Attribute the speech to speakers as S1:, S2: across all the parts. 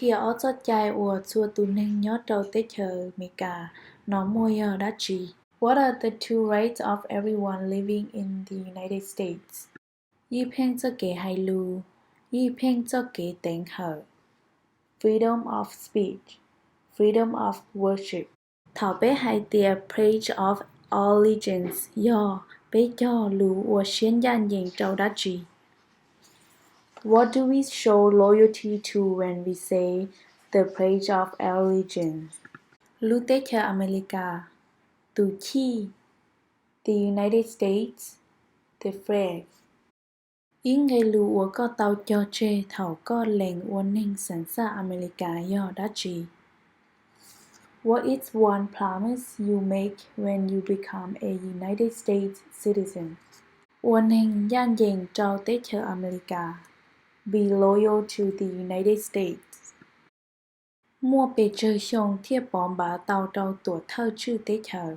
S1: Thìa ó cho chai ua chua tu ninh nhó trâu tế chờ mì cà, nó mua yờ đá trì. What are the two rights of everyone living in the United States? Yi phêng cho kế hai lưu, yi phêng cho kế tên hở. Freedom of speech, freedom of worship. Thảo bé hai tia pledge of allegiance do bé cho lưu ua xiên gian dành trâu đá trì. What do we show loyalty to when we say the pledge of allegiance? Lưu tế chờ America, tù chi, the United States, the flag. Yến gây lưu ua có tàu cho chê thảo có lệnh ua ninh sẵn xa America do đá trì. What is one promise you make when you become a United States citizen? Ua ninh gian dành trao tế chờ America. Be loyal to the United States. Mua bề trời xong thiếp bóng bá tàu trao tuổi thơ chư tế chờ.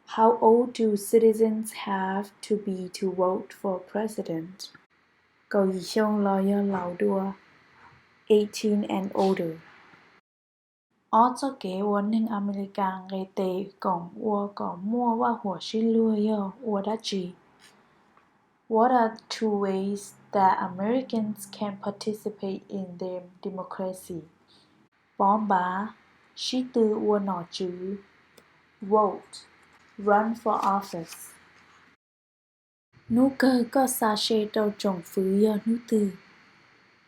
S1: How old do citizens have to be to vote for president? Cầu ý xong lo yo lão đua. 18 and older. Ó cho kế ua ninh America gây tế cổng ua cổng mua và hùa xin lùa yo ua đá trì. What are two ways that Americans can participate in their democracy? Bóng bá, sĩ tư ua nọ chữ. Vote, run for office. Nú cơ có xa xê trâu trồng phứ yo nú tư.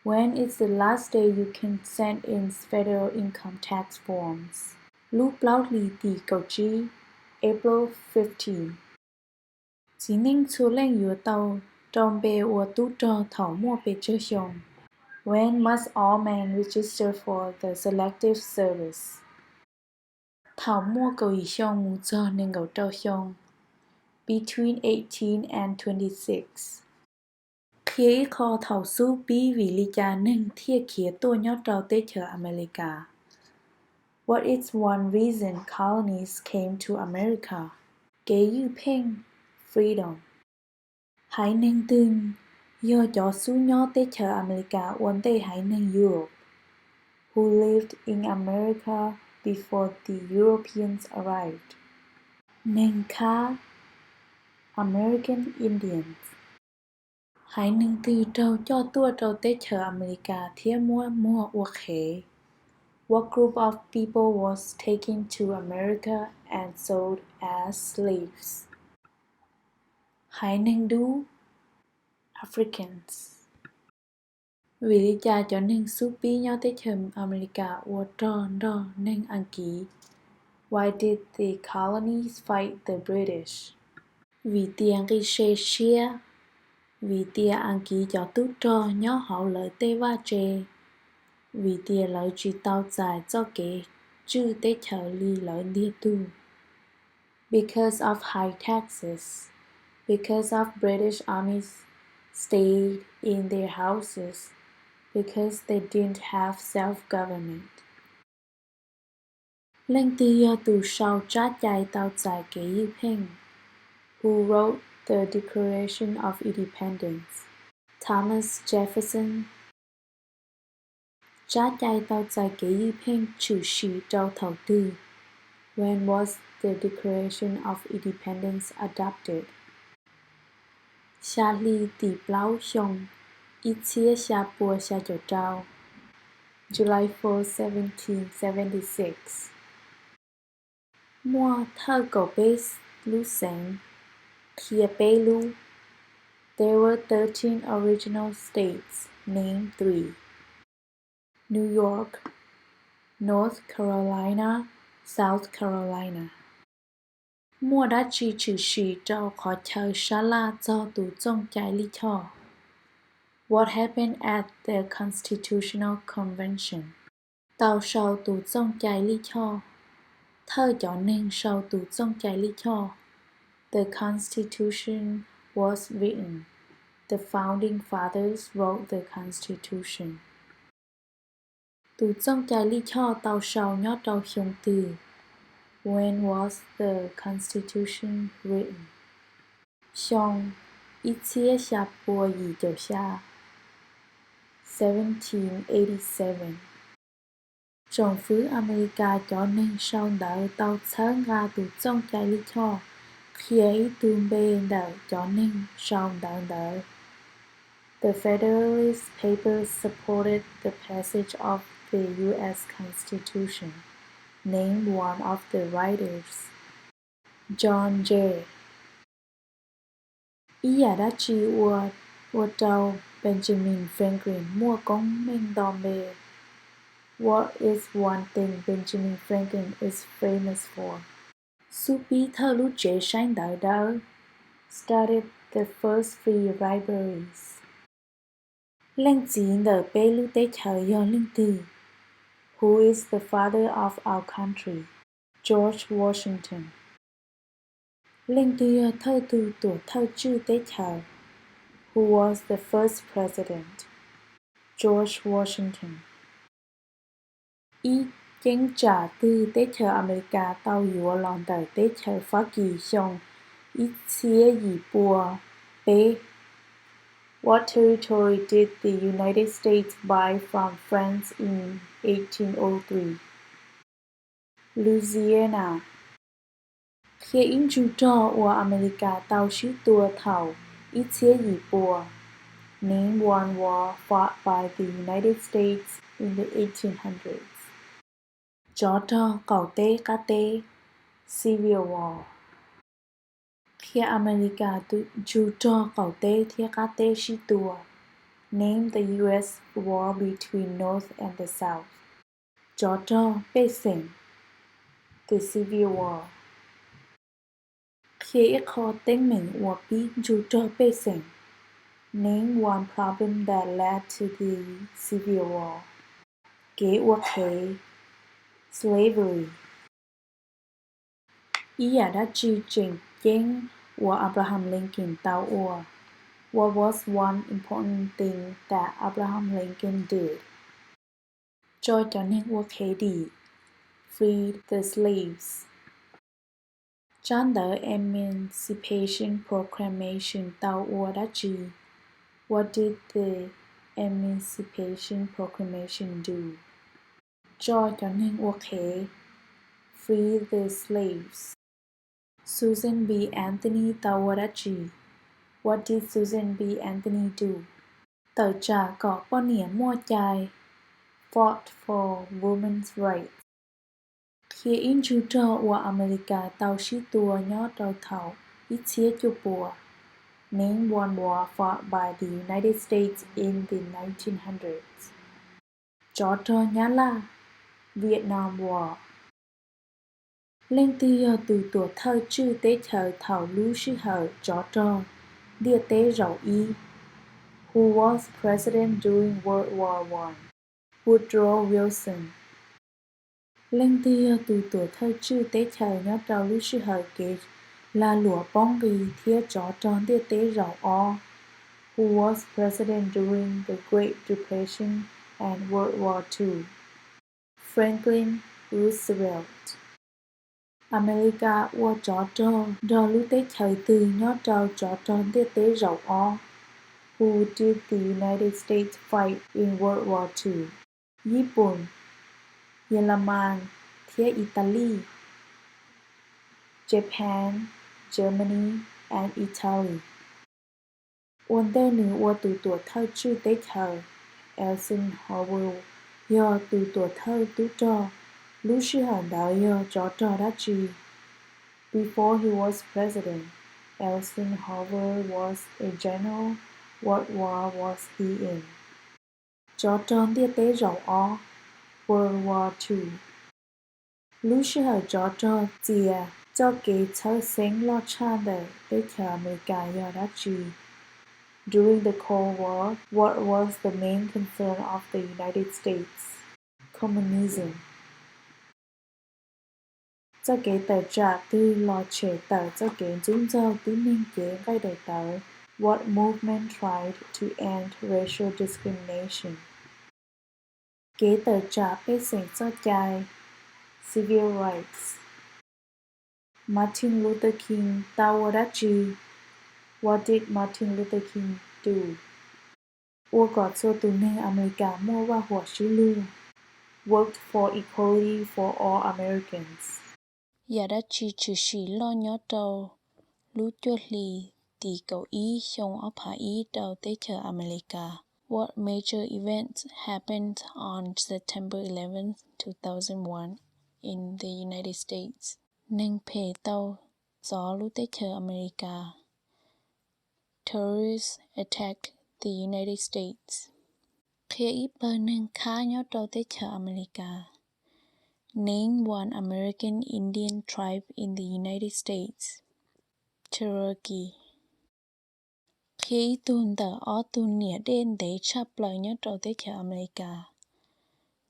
S1: When is the last day you can send in federal income tax forms? Lúc lão lì tỷ cầu chí, April 15. Chỉ ninh chú lên yếu tàu, trong bề ua tú trò thảo mua bề chơi xong. When must all men register for the Selective Service? Thảo mua cầu ý xong mù cho nên gấu trao xong. Between 18 and 26. Khía kho thảo su bí vì lý cha nên thia khía tua nhó trao tế chờ America. What is one reason colonies came to America? Kế yu phêng, freedom. Hãy nên tương, do cho su nhó tế chờ America uốn tế hãy nên Europe, who lived in America before the Europeans arrived. Nên khá, American Indians. Hãy nên từ trâu cho tua trâu tế chờ America thía mua ua khế. What group of people was taken to America and sold as slaves? Hãy nên đu, Africans. Vì lý cha cho nên su bí nhó tế chờ America ua tròn đo nên ăn ký. Why did the colonies fight the British? Vì tiền gây xê xia. Vì tia ăn ký cho tú trò nhó họ lợi tê va chê. Vì tia lợi chỉ tao dài cho kế chư tế chờ ly lợi lia tu. Because of high taxes. Because of British armies stayed in their houses. Because they didn't have self-government. Lên tư do tù sau trát dài tao dài kế yu phêng. Who wrote the Declaration of Independence? Thomas Jefferson. Trát dài tao dài kế yu phêng chủ sĩ trao thảo tư. When was the Declaration of Independence adopted? Xa ly tỷ bláu xong, ít xía xa bùa xa chỗ trao. July 4, 1776. Mua thơ cầu bê lũ sáng. Kia bê lũ. There were 13 original states, name 3. New York, North Carolina, South Carolina. Mua đã chỉ trừ sĩ trao khó chờ xa la cho tù trong trái lý cho. What happened at the Constitutional Convention? Tàu sau tù trong trái lý cho. Thơ cho nên sau tù trong trái lý cho. The Constitution was written. The founding fathers wrote the Constitution. Tù trong trái lý cho tàu sau nhó trao xong từ. When was the Constitution written? Xong, ít xía xa bùa gì chỗ xa. 1787. Trong xứ America cho nên sau đợi tàu sáng ra từ trong chạy lý cho, khi ấy tương bê đợi cho nên sau đợi. The Federalist papers supported the passage of the U.S. Constitution, named one of the writers, John Jay. Ý giả đã chi ua tàu Benjamin Franklin mua công minh đòn bề. What is one thing Benjamin Franklin is famous for? Supi thơ lũ trẻ sáng đợi đỡ started the first free libraries. Lệnh chỉ đỡ bê lũ tế trời do linh tư. Who is the father of our country? George Washington. Lệnh tư thơ từ tuổi thơ chư tế trời. Who was the first president? George Washington. Ý chén trả từ tế trời America tàu dùa lòn đời tế trời Hoa Kỳ xong ít xía gì bùa bế. What territory did the United States buy from France in 1803? Louisiana. Khi in chú trò của America tàu sĩ tua thảo ít xía gì bùa. Name one war fought by the United States in the 1800s. Chó trò cầu tế cá tế Civil War. Khi America chú trò cầu tế thiết cá tế sĩ tua. Name the U.S. war between North and the South. Chó trò bê sinh The Civil War. Khi ít khó tên mình của bí chú trò bê sinh. Name one problem that led to the Civil War. Kế ua khế Slavery. Ý giả đã chi trình chén của Abraham Lincoln tàu ua. What was one important thing that Abraham Lincoln did? Cho nên ua khế đi. Freed the slaves. Trong the Emancipation Proclamation tàu ua đã chi. What did the Emancipation Proclamation do? Cho nên ua khế Free the slaves. Susan B. Anthony tàu ua đã chi. What did Susan B. Anthony do? Tờ trả có bao nhiêu mua chai. Fought for women's rights. Khi in chú trò của America tàu sĩ tua nhó trò thảo ít xía chú bùa. Name one war fought by the United States in the 1900s. Chó trò nhá la Vietnam War. Lên tư từ tuổi thơ chư tế trời thảo lưu sư hở chó trò địa tế rậu y. Who was president during World War I? Woodrow Wilson. Lên tư từ tuổi thơ chư tế trời nhó trò lưu sư hở kế là lũa bóng ghi thiết chó tròn địa tế rậu o. Who was president during the Great Depression and World War II? Franklin Roosevelt. America ua chó trò đò lưu tế trời từ nhó chó tròn địa tế rậu o. Who did the United States fight in World War II? Japan, Yemen, Italy, Japan, Germany, and Italy. Uốn tê nữ ua từ tuổi thơ chư tế trời, Eisenhower, do từ tuổi thơ tú trò, lũ sư hẳn đạo do chó trò đã trì. Before he was president, Eisenhower was a general. What war was he in? Chó tròn địa tế rậu o. World War II. Lũ sư hở chó trò chìa cho kế thơ sinh lo chan đời tế trời America do đã trì. During the Cold War, what was the main concern of the United States? Communism. Cho kế tờ trả tư lo trẻ tờ cho kế chúng cho tí minh kế gây đời tờ. What movement tried to end racial discrimination? Kế tờ trả bê sinh cho chai. Civil rights. Martin Luther King tàu đã chi. What did Martin Luther King do? 我个做ตุนึงอเมริกามั่วว่าหัวชื่อลู worked for equality for all Americans. Giờ đã chỉ lo nhớ đầu lúc chuột lì thì cậu ý xong áp hạ ý đầu tới chờ America. What major events happened on September 11, 2001 in the United States? Nâng phê tàu gió lúc tới chờ America. Terrorists attacked the United States. Khi ít bơ nâng khá nhớ đầu tới chờ America. Name one American Indian tribe in the United States. Cherokee. Khi tuần tờ ở tuần nghĩa đen để chắp lời nhớ đầu tới chờ America.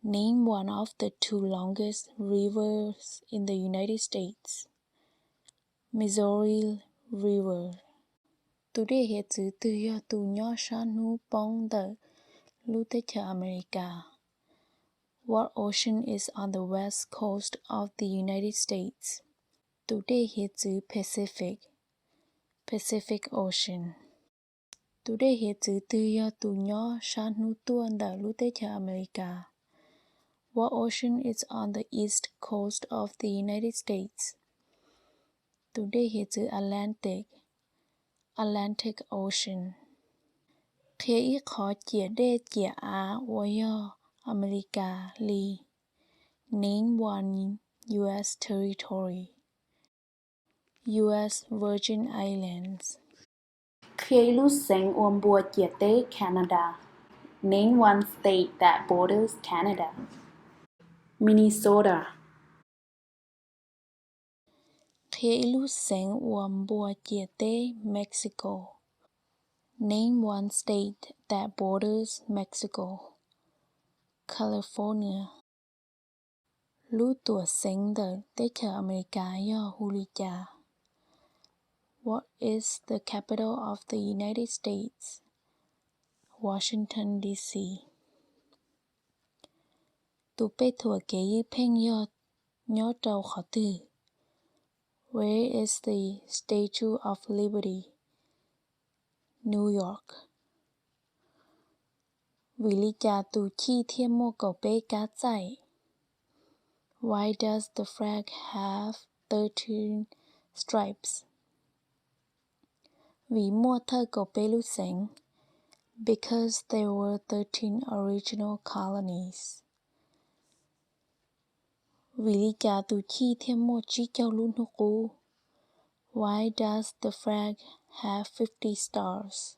S1: Name one of the two longest rivers in the United States. Missouri River. Today hệ chữ từ do tù nhỏ sáng nụ bóng tờ lưu tới chờ America. What ocean is on the west coast of the United States? Today hệ chữ Pacific. Pacific Ocean. Today hệ chữ từ do tù nhỏ sáng nụ tuần tờ lưu tới chờ America. What ocean is on the east coast of the United States? Today hệ chữ Atlantic. Atlantic Ocean. Khi ý khó chia đê chia Á và do America li. Name one U.S. territory. U.S. Virgin Islands. Khi lúc sinh ôm bùa chia tế Canada. Name one state that borders Canada. Minnesota. Khi lúc sinh ôm bùa chia tế Mexico. Name one state that borders Mexico. California. Lúc tuổi sinh tờ tới chờ America do Hulicha. What is the capital of the United States? Washington, D.C. Tụ bê thua kế y phênh do nhớ trâu khó từ. Where is the Statue of Liberty? New York. Vì lý cha tụ chi thiên mô cầu bê cá chạy. Why does the flag have 13 stripes? Vì mua thơ cầu bê lưu sinh. Because there were 13 original colonies. Vì lý cha tụ chi thiên mô chí châu lưu nụ cú. Why does the flag have 50 stars?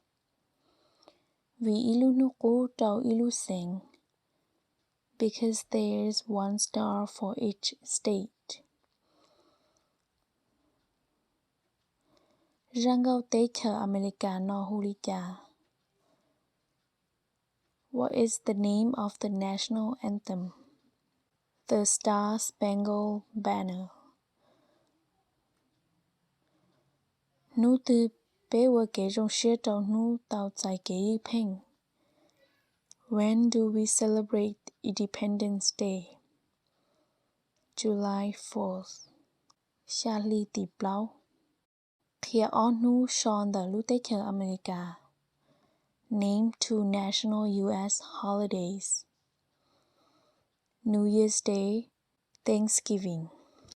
S1: Vì ilu nụ cú trao ilu sinh. Because there is one star for each state. Răng gâu tế chờ America no Hulicha. What is the name of the national anthem? The Star Spangled Banner. Nú tư bế vợ kế rong xế trao nú tàu chạy kế y phênh. When do we celebrate Independence Day? July 4th. Xa ly tịp lâu. Khía ón nú son tờ lưu tế chờ America. Name two national U.S. holidays. New Year's Day, Thanksgiving.